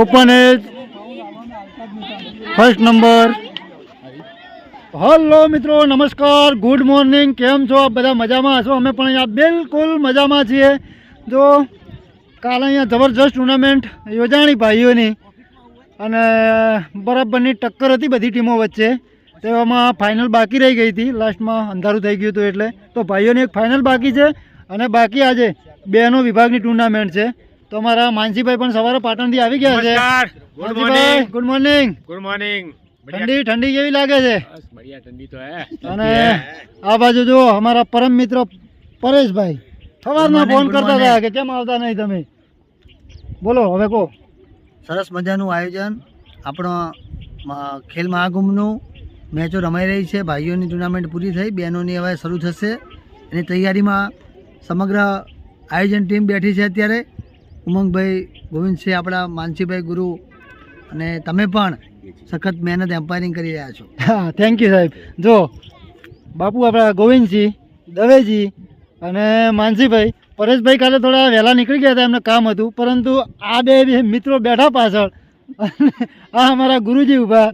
Open age first number. Hello મિત્રો, નમસ્કાર, good morning. કેમ છો આપ બધા? મજામાં હશો? અમે પણ અહીંયા બિલકુલ મજામાં છીએ. જો કાલે અહીંયા જબરજસ્ત ટુર્નામેન્ટ યોજાણી ભાઈઓની, અને બરાબરની ટક્કર હતી બધી ટીમો વચ્ચે. તેમાં ફાઇનલ બાકી રહી ગઈ હતી, લાસ્ટમાં અંધારું થઈ ગયું હતું એટલે. તો ભાઈઓની એક ફાઇનલ બાકી છે, અને બાકી આજે બહેનો વિભાગની ટુર્નામેન્ટ છે. તો અમારા માનસીભાઈ પણ સવારે પાટણથી આવી ગયા છે. માનસીભાઈ, ગુડ મોર્નિંગ. Good morning. ઠંડી કેવી લાગે છે? બઢિયા ઠંડી તો હે. અને આ બાજુ જો અમારા પરમ મિત્ર પરેશભાઈ સવારમાં ફોન કરતા હતા કે કેમ આવતા નહીં તમે. બોલો હવે કહો. સરસ મજાનું આયોજન, આપણો ખેલ મહાકુંભનું મેચો રમાઈ રહી છે. ભાઈઓની ટુર્નામેન્ટ પૂરી થઈ, બહેનોની હવે શરૂ થશે. એની તૈયારીમાં સમગ્ર આયોજન ટીમ બેઠી છે અત્યારે. ઉમંગભાઈ, ગોવિંદસિંહ, આપણા માનસીભાઈ, ગુરુ, અને તમે પણ સખત મહેનત એમ્પાયરિંગ કરી રહ્યા છો. હા, થેન્ક યુ સાહેબ. જો બાપુ આપણા ગોવિંદસિંહ, દવેજી અને માનસીભાઈ, પરેશભાઈ કાલે થોડા વહેલા નીકળી ગયા હતા, એમને કામ હતું. પરંતુ આ બે મિત્રો બેઠા પાછળ. આ અમારા ગુરુજી ઊભા.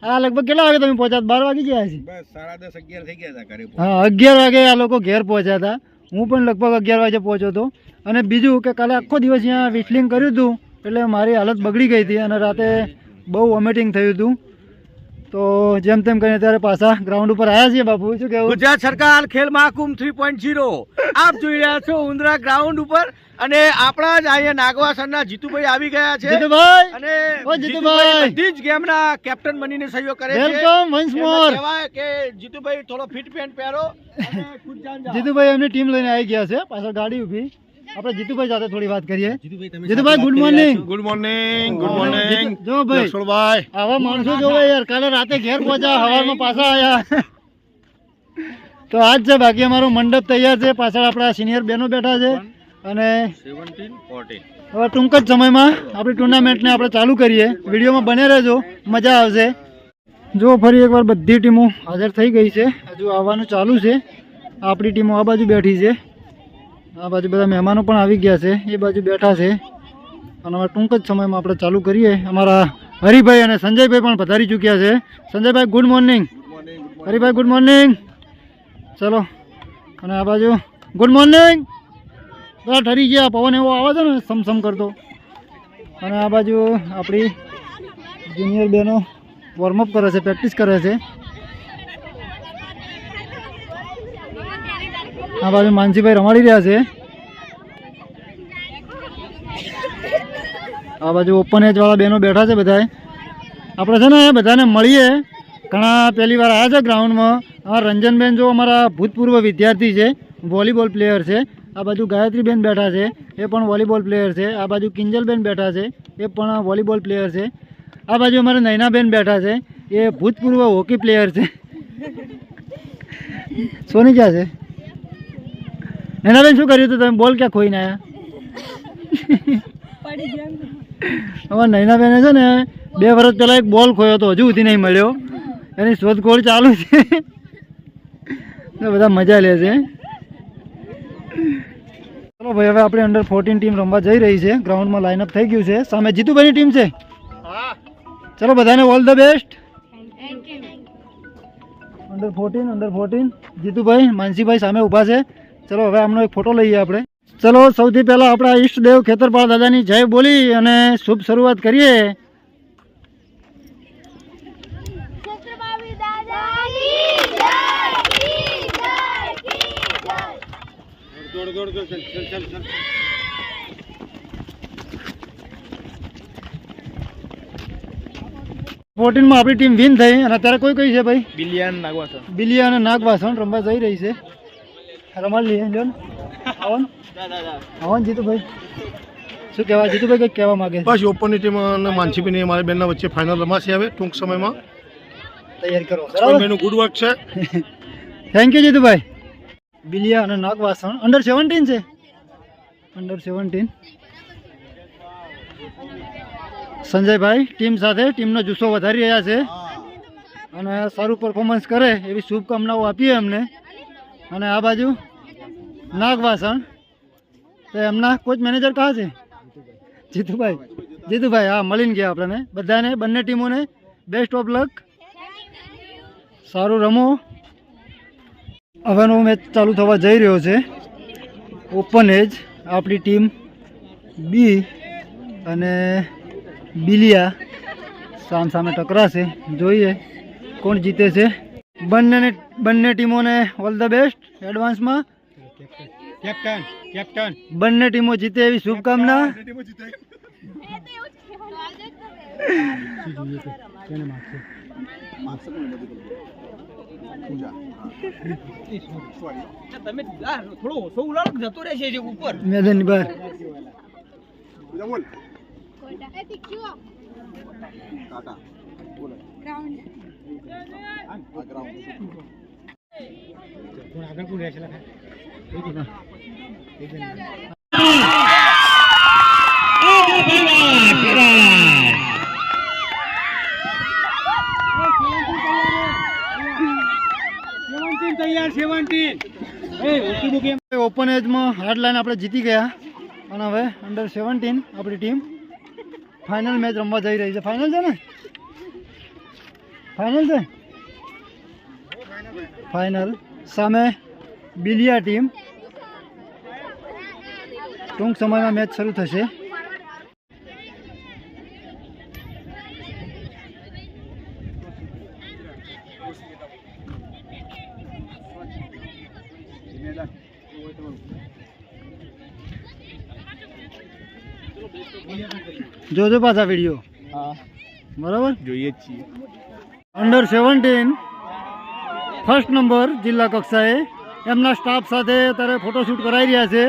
આ લગભગ કેટલા વાગે તમે પહોંચ્યા? 12 વાગી ગયા છે. બસ 10:30 11 થઈ ગયા હતા ઘરે. હા, 11 વાગે આ લોકો ઘેર પહોંચ્યા હતા. હું પણ લગભગ 11 વાગે પહોંચ્યો હતો. અને બીજું કે કાલે આખો દિવસ અહીંયા વિસલિંગ કર્યું હતું, એટલે મારી હાલત બગડી ગઈ હતી, અને રાતે બહુ વોમિટિંગ થયું હતું. તો જેમ તેમ કરીને ત્યારે પાછા ગ્રાઉન્ડ ઉપર આવ્યા છીએ. બાપુ શું કહેવું? ગુજરાત સરકાર ખેલ મહાકુંભ 3.0 આપ જોઈ રહ્યા છો ઉંદરા ગ્રાઉન્ડ ઉપર. અને આપણા જ અહીંયા નાગવાસણના જીતુભાઈ આવી ગયા છે. જીતુભાઈ, અને ઓ જીતુભાઈ, બધી જ ગેમના કેપ્ટન બનીને સહયોગ કરે છે. વેલકમ વન્સ મોર. કહેવાય કે જીતુભાઈ થોડો ફિટ પેન્ટ પહેરો અને ખુદ જાન જાઓ. જીતુભાઈ એમની ટીમ લઈને આવી ગયા છે, પાછળ ગાડી ઊભી. આપણે જીતુભાઈ સાથે થોડી વાત કરીએ. Jitubhai, good morning. Good morning. Good morning. જો ભાઈ, આવા માણસો જોવે યાર. કાલે રાતે ઘેર પહોંચ્યા, સવારમાં પાછા આવ્યા. તો આજ છે, બાકી અમારો મંડપ તૈયાર છે. પાછળ આપણા સિનિયર બહેનો બેઠા છે. અને 17 14 હવે ટૂંક જ સમયમાં આપણી ટુર્નામેન્ટને આપણે ચાલુ કરીએ. વિડીયોમાં બને રહેજો, મજા આવશે. જો ફરી એકવાર બધી ટીમો હાજર થઈ ગઈ છે, હજુ આવવાનું ચાલુ છે. આપણી ટીમો આ બાજુ બેઠી છે, આ બાજુ બધા મહેમાનો પણ આવી ગયા છે, એ બાજુ બેઠા છે. અને હવે ટૂંક જ સમયમાં આપણે ચાલુ કરીએ. અમારા હરિભાઈ અને સંજયભાઈ પણ પધારી ચૂક્યા છે. સંજયભાઈ, ગુડ મોર્નિંગ. હરિભાઈ, ગુડ મોર્નિંગ. ચલો. અને આ બાજુ ગુડ મોર્નિંગ. બધા ઠરી ગયા, પવન એવો આવે છે ને સમસમ કરતો. અને આ બાજુ આપણી જુનિયર બહેનો વોર્મઅપ કરે છે, પ્રેક્ટિસ કરે છે. આ બાજુ માનસીભાઈ રમાડી રહ્યા છે. આ બાજુ ઓપન એજ વાળા બહેનો બેઠા છે. બધાએ આપણે છે ને બધાને મળીએ. ઘણા પહેલી વાર આવ્યા છે ગ્રાઉન્ડમાં. આ રંજનબેન જો અમારા ભૂતપૂર્વ વિદ્યાર્થી છે, વોલીબોલ પ્લેયર છે. આ બાજુ ગાયત્રીબેન બેઠા છે, એ પણ વોલીબોલ પ્લેયર છે. આ બાજુ કિંજલબેન બેઠા છે, એ પણ વોલીબોલ પ્લેયર છે. આ બાજુ અમારે નૈનાબેન બેઠા છે, એ ભૂતપૂર્વ હોકી પ્લેયર છે. સોની ક્યાં છે? નૈનાબેન, શું કર્યું હતું તમે? બોલ ક્યાં ખોઈને આવ્યા? અમારા નૈનાબેને છે ને 2 વર્ષ પહેલાં એક બોલ ખોયો હતો, હજુ સુધી નહીં મળ્યો. એની શોધખોળ ચાલુ છે. બધા મજા લે છે. ચલો ભાઈ, હવે આપણે અંડર 14 ટીમ રમવા જઈ રહી છે. ગ્રાઉન્ડમાં લાઇનઅપ થઈ ગયું છે. સામે જીતુભાઈની ટીમ છે. ચલો, બધાને ઓલ ધ બેસ્ટ. અંડર 14 જીતુભાઈ, માનસીભાઈ સામે ઊભા છે. ચલો, હવે આમનો એક ફોટો લઈએ આપણે. ચલો, સૌથી પહેલાં આપણા ઈષ્ટદેવ ખેતરપાળ દાદાની જય બોલી અને શુભ શરૂઆત કરીએ. માં આપણી ટીમ વિન થઈ. અને અત્યારે કોઈ કઈ છે ભાઈ? બિલિયા અને નાગવાસણ રમવા જઈ રહી છે. રમાડી લઈએ. લ્યો આવન જીતુભાઈ, શું કહેવા? જીતુભાઈ કંઈક કહેવા માંગે? બસ ઓપનની ટીમ અને માનસીભાઈ અમારી બેનના વચ્ચે ફાઇનલ રમાશે હવે ટૂંક સમયમાં. તૈયાર કરો. બરાબર, ગુડ વર્ક છે. થેન્ક યુ જીતુભાઈ. બિલિયા અને નાગવાસણ અંડર 17 છે. અંડર 17 સંજયભાઈ ટીમ સાથે ટીમનો જુસ્સો વધારી રહ્યા છે અને સારું પરફોર્મન્સ કરે એવી શુભકામનાઓ આપીએ અમને. અને આ બાજુ નાગવાસણ તો એમના કોચ મેનેજર કહા છે? જીતુભાઈ હા મળીને ગયા આપણને બધાને બંને ટીમોને બેસ્ટ ઓફ લક. સારું રમો. હવેનો મેચ ચાલુ થવા જઈ રહ્યો છે. ઓપન એજ આપણી ટીમ બી અને બિલિયા સામસામે ટકરાશે. જોઈએ કોણ જીતે છે. બંને ટીમોને ઓલ ધ બેસ્ટ એડવાન્સમાં. કેપ્ટન બંને ટીમો જીતે એવી શુભકામના. તમે થોડો ઓછો ઉલાળો જતો રહેશે ઉપર મેદાનની બહાર. આગળ કોણ રહેશે ઓપન એજમાં હાર્ડ લાઈન આપણે જીતી ગયા અને હવે અંડર 17 આપણી ટીમ ફાઇનલ મેચ રમવા જઈ રહી છે. ફાઇનલ છે ને? ફાઇનલ છે. ફાઇનલ સામે બિલિયા ટીમ. ટૂંક સમયમાં મેચ શરૂ થશે. જોજો પાછા વિડીયો. બરાબર જોઈએ છીએ. અંડર 17 ફર્સ્ટ નંબર જિલ્લા કક્ષાએ એમના સ્ટાફ સાથે અત્યારે ફોટોશૂટ કરાવી રહ્યા છે.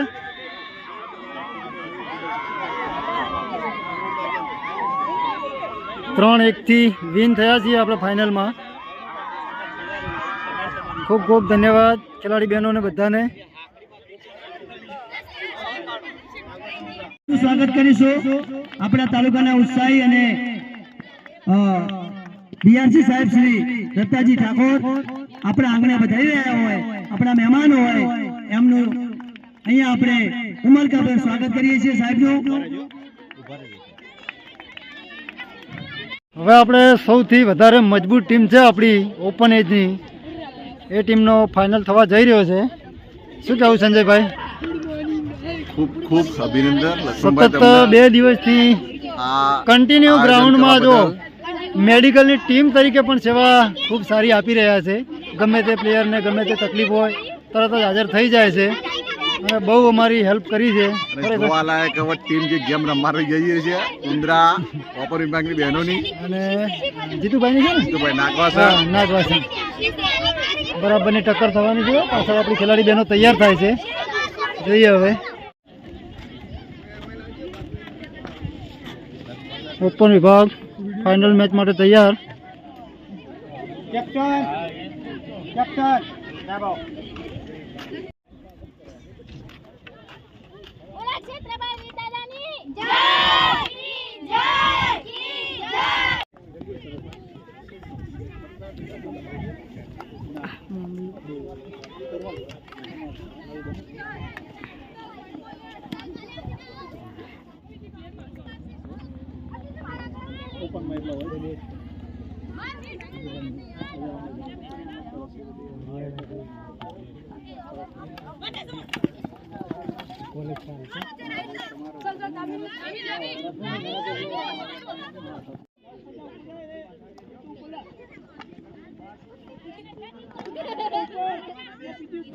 ત્રણ 1થી વિન થયા છીએ આપણે ફાઇનલમાં. ખૂબ ખૂબ ધન્યવાદ ખેલાડી બહેનોને બધાને. સ્વાગત કરીશું આપણા તાલુકાના ઉત્સાહી અને બીઆરસી સાહેબ શ્રી દત્તાજી ઠાકોર આપણા આંગણે વધારી રહ્યા હોય, આપણા મહેમાન હોય એમનું અહીંયા આપણે ઉમળકાભેર સ્વાગત કરીએ છીએ સાહેબનું. હવે આપણે સૌથી વધારે મજબૂત ટીમ છે આપણી ઓપન એજની, એ ટીમનો ફાઇનલ થવા જઈ રહ્યો છે. શું કહેવું સંજયભાઈ? ખૂબ ખૂબ અભિનંદન સતત 2 દિવસથી કન્ટિન્યુ ગ્રાઉન્ડમાં જો મેડિકલની ટીમ તરીકે પણ સેવા ખૂબ સારી આપી રહ્યા છે. ગમે તે પ્લેયરને ગમે તે તકલીફ હોય તરત જ હાજર થઈ જાય છે અને બહુ અમારી હેલ્પ કરી છે. જોવાલાયક હવે ટીમ જે ગેમ રમવા જઈએ છે ઉંદરા ઓપર વિભાગની બહેનોની અને જીતુભાઈની છે ને જીતુભાઈ નાગવાસા નાગવાસા બરાબરની ટક્કર થવાની છે. પાછળ આપણી ખેલાડી બહેનો તૈયાર થાય છે. જોઈએ હવે ઓપન વિભાગ ફાઇનલ મેચ માટે તૈયાર.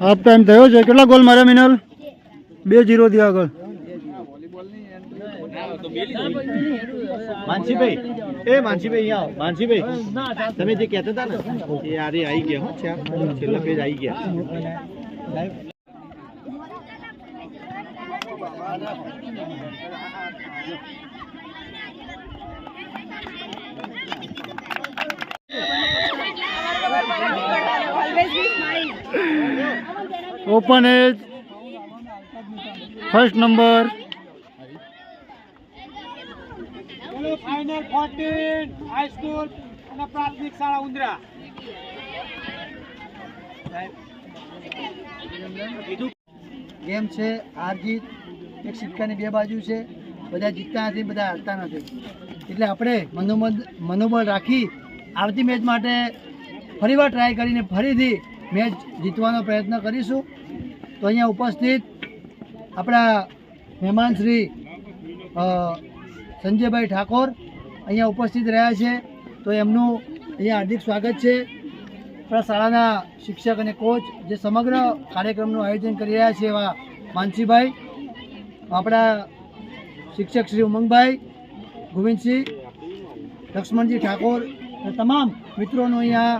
હાફ ટાઈમ થયો છે. કેટલા ગોલ માર્યા મિનલ? 2-0 થી આગળ. માનસીભાઈ અહીંયા માનસીભાઈ તમે જે કહેતા હતા ને એ આરે આવી ગયા હો છેલ્લા પેજ આવી ગયા. Open age first number final 14 high school અને પ્રાથમિક શાળા ઉંદરા. ગેમ છે હાર જીત, એક સિક્કાની બે બાજુ છે. બધા જીતતા નથી, બધા હારતા નથી. એટલે આપણે મનોબળ રાખી આવતી મેચ માટે ફરીવાર ટ્રાય કરીને ફરીથી મેચ જીતવાનો પ્રયત્ન કરીશું. તો અહીંયા ઉપસ્થિત આપણા મહેમાન શ્રી સંજયભાઈ ઠાકોર અહીંયા ઉપસ્થિત રહ્યા છે. તો એમનું અહીંયા હાર્દિક સ્વાગત છે. આપણા શાળાના શિક્ષક અને કોચ જે સમગ્ર કાર્યક્રમનું આયોજન કરી રહ્યા છે એવા માનસીભાઈ, આપણા શિક્ષક શ્રી ઉમંગભાઈ, ગોવિંદસિંહ, લક્ષ્મણજી ઠાકોર અને તમામ મિત્રોનું અહીંયા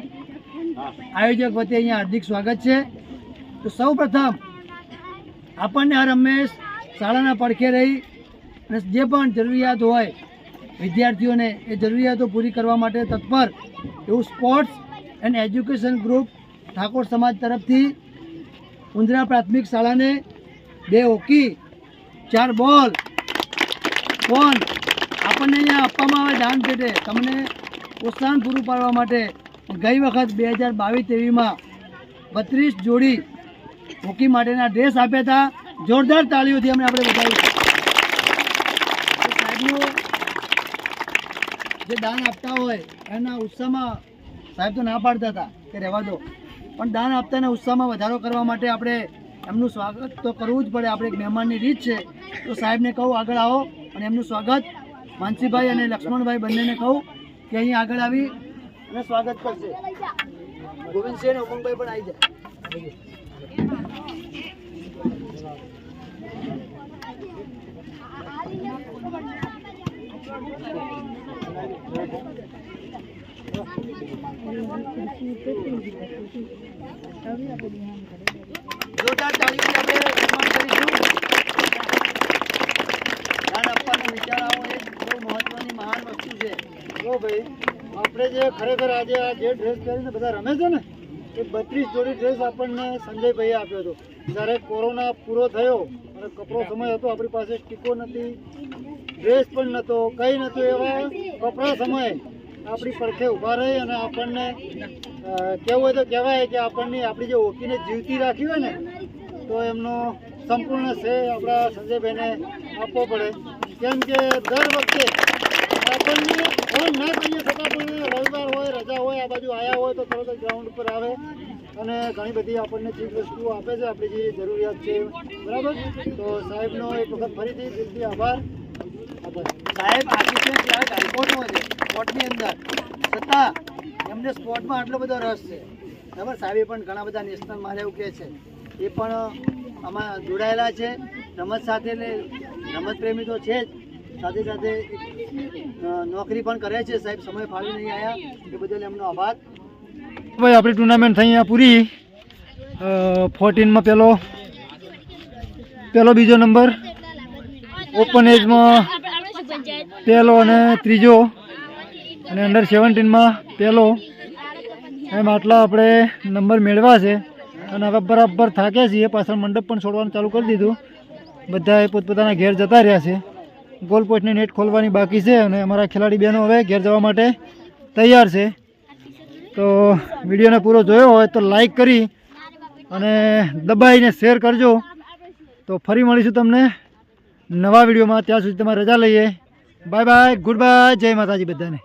આયોજક વતી અહીંયા હાર્દિક સ્વાગત છે. તો સૌ પ્રથમ આપણને હર હંમેશ શાળાના પડખે રહી અને જે પણ જરૂરિયાત હોય વિદ્યાર્થીઓને એ જરૂરિયાતો પૂરી કરવા માટે તત્પર એવું sports and education group Thakor સમાજ તરફથી ઉંદરા પ્રાથમિક શાળાને 2 હોકી, 4 બોલ, ફોન આપણને અહીંયા આપવામાં આવે દાન પેટે તમને પ્રોત્સાહન પૂરું પાડવા માટે. ગઈ વખત 2022-23માં 32 જોડી હોકી માટેના ડ્રેસ આપ્યા હતા. જોરદાર તાળીઓથી આપણે બતાવ્યું. સાહેબનું જે દાન આપતા હોય એના ઉત્સાહમાં સાહેબ તો ના પાડતા હતા કે રહેવા દો, પણ દાન આપતાના ઉત્સાહમાં વધારો કરવા માટે આપણે એમનું સ્વાગત તો કરવું જ પડે. આપણે એક મહેમાનની રીત છે. તો સાહેબને કહું આગળ આવો અને એમનું સ્વાગત માનસીભાઈ અને લક્ષ્મણભાઈ બંનેને કહું કે અહીં આગળ આવી અને સ્વાગત કરશે. ગોવિંદસિંહ અને ઉમંગભાઈ પણ આવી જાય. જોરદાર તાળીઓથી આપણે સન્માન કરીશું. દાન આપવાનો વિચાર આવો એ બહુ મહત્વની મહાન વસ્તુ છે. જો ભાઈ આપણે જે ખરેખર આજે આ જે ડ્રેસ પહેરીને બધા રમે છે ને એ 32 જોડી ડ્રેસ આપણને સંજયભાઈએ આપ્યો હતો. જ્યારે કોરોના પૂરો થયો અને કપરો સમય હતો, આપણી પાસે ટીકો નથી, ડ્રેસ પણ નહોતો, કંઈ નહોતું. એવા કપરા સમયે આપણી પડખે ઊભા રહી અને આપણને કહેવું હોય તો કહેવાય કે આપણી જે હોકીને જીવતી રાખી હોય ને તો એમનો સંપૂર્ણ શ્રેય આપણા સંજયભાઈને આપવો પડે. કેમ કે દર વખતે આપણને ફોન ના કરીએ છતાં પણ રવિવાર હોય, રજા હોય, આ બાજુ આવ્યા હોય તો તરત જ ગ્રાઉન્ડ ઉપર આવે અને ઘણી બધી આપણને ચીજ વસ્તુઓ આપે છે આપણી જે જરૂરિયાત છે. બરાબર. તો સાહેબનો એક વખત ફરીથી દિલથી આભાર. સાહેબ આર્ટિસ્ટને ત્યારે ગાયકોનો છે સ્પોર્ટની અંદર, છતાં એમને સ્પોર્ટમાં આટલો બધો રસ છે. બરાબર. સાહેબે પણ ઘણા બધા નેશનલ મારે એવું કહે છે એ પણ આમાં જોડાયેલા છે રમત સાથે. એટલે રમત પ્રેમી તો છે જ, સાથે સાથે નોકરી પણ કરે છે. સાહેબ સમય ફાળવી નહીં આવ્યા એ બદલ એમનો આભાર. ભાઈ આપણી ટુર્નામેન્ટ થઈ અહીંયા પૂરી. 14માં પહેલો બીજો નંબર, ઓપન એજમાં પહેલો અને ત્રીજો, અને અંડર 17માં પહેલો, એમ આટલા આપણે નંબર મેળવ્યા છે. અને હવે બરાબર થાક્યા છીએ. પાછળ મંડપ પણ છોડવાનું ચાલુ કરી દીધું. બધાએ પોતપોતાના ઘેર જતા રહ્યા છે. ગોલ પોસ્ટની નેટ ખોલવાની બાકી છે અને અમારા ખેલાડી બહેનો હવે ઘેર જવા માટે તૈયાર છે. તો વિડીયોને પૂરો જોયો હોય તો લાઈક કરી અને દબાઈને શેર કરજો. તો ફરી મળીશું તમને નવા વિડીયોમાં. ત્યાં સુધી તમારે રજા લઈએ. બાય બાય, ગુડ બાય, જય માતાજી બધાને.